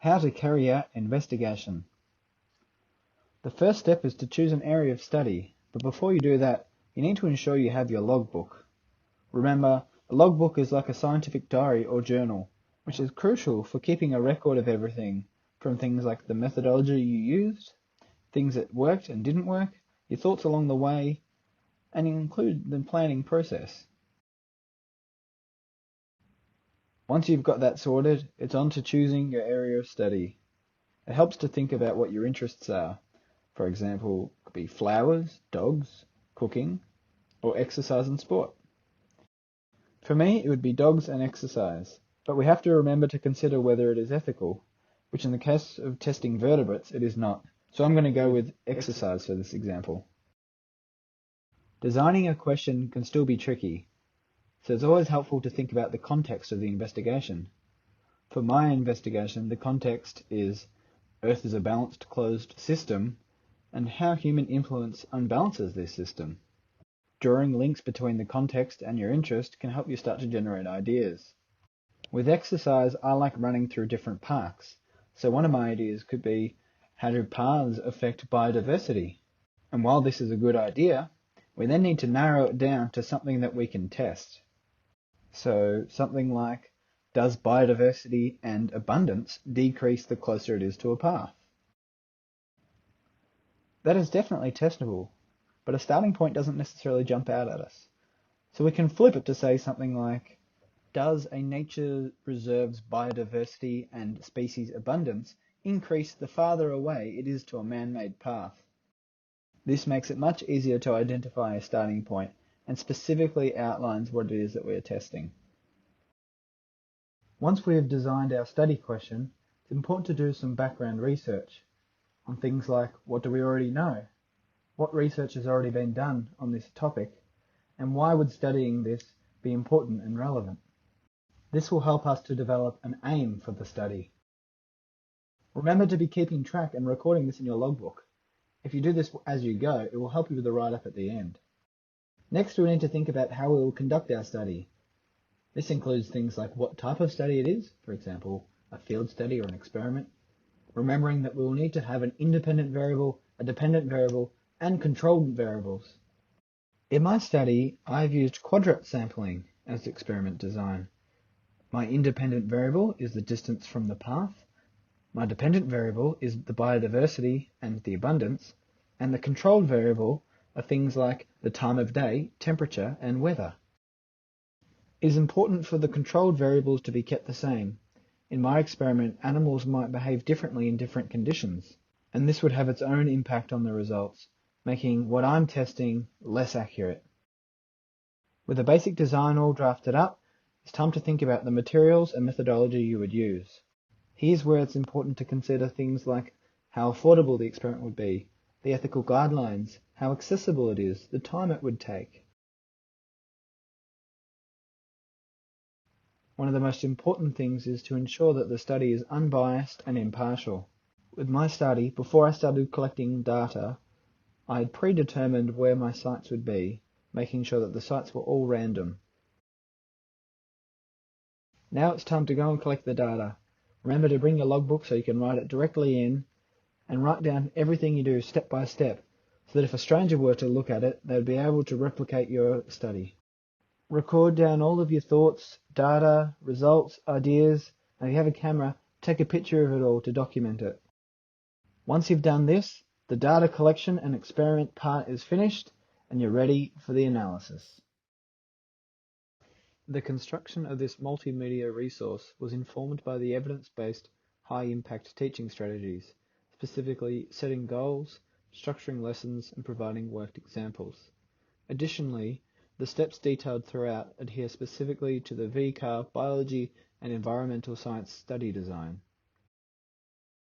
How to carry out investigation. The first step is to choose an area of study, but before you do that, you need to ensure you have your logbook. Remember, a logbook is like a scientific diary or journal, which is crucial for keeping a record of everything, from things like the methodology you used, things that worked and didn't work, your thoughts along the way, and include the planning process. Once you've got that sorted, it's on to choosing your area of study. It helps to think about what your interests are. For example, it could be flowers, dogs, cooking, or exercise and sport. For me, it would be dogs and exercise, but we have to remember to consider whether it is ethical, which in the case of testing vertebrates, it is not. So I'm going to go with exercise for this example. Designing a question can still be tricky, so it's always helpful to think about the context of the investigation. For my investigation, the context is Earth is a balanced closed system, and how human influence unbalances this system. Drawing links between the context and your interest can help you start to generate ideas. With exercise, I like running through different parks, so one of my ideas could be, how do paths affect biodiversity? And while this is a good idea, we then need to narrow it down to something that we can test. So something like, does biodiversity and abundance decrease the closer it is to a path? That is definitely testable, but a starting point doesn't necessarily jump out at us. So we can flip it to say something like, does a nature reserve's biodiversity and species abundance increase the farther away it is to a man-made path? This makes it much easier to identify a starting point and specifically outlines what it is that we are testing. Once we have designed our study question, it's important to do some background research on things like, what do we already know? What research has already been done on this topic? And why would studying this be important and relevant? This will help us to develop an aim for the study. Remember to be keeping track and recording this in your logbook. If you do this as you go, it will help you with the write-up at the end. Next, we need to think about how we will conduct our study. This includes things like what type of study it is, for example, a field study or an experiment, remembering that we will need to have an independent variable, a dependent variable, and controlled variables. In my study, I've used quadrat sampling as experiment design. My independent variable is the distance from the path, my dependent variable is the biodiversity and the abundance, and the controlled variable are things like the time of day, temperature, and weather. It is important for the controlled variables to be kept the same. In my experiment, animals might behave differently in different conditions, and this would have its own impact on the results, making what I'm testing less accurate. With a basic design all drafted up, it's time to think about the materials and methodology you would use. Here's where it's important to consider things like how affordable the experiment would be, the ethical guidelines, how accessible it is, the time it would take. One of the most important things is to ensure that the study is unbiased and impartial. With my study, before I started collecting data, I had predetermined where my sites would be, making sure that the sites were all random. Now it's time to go and collect the data. Remember to bring your logbook so you can write it directly in, and write down everything you do step by step, so that if a stranger were to look at it, they'd be able to replicate your study. Record down all of your thoughts, data, results, ideas, and if you have a camera, take a picture of it all to document it. Once you've done this, the data collection and experiment part is finished, and you're ready for the analysis. The construction of this multimedia resource was informed by the evidence-based high-impact teaching strategies, specifically setting goals, structuring lessons, and providing worked examples. Additionally, the steps detailed throughout adhere specifically to the VCAR biology and environmental science study design.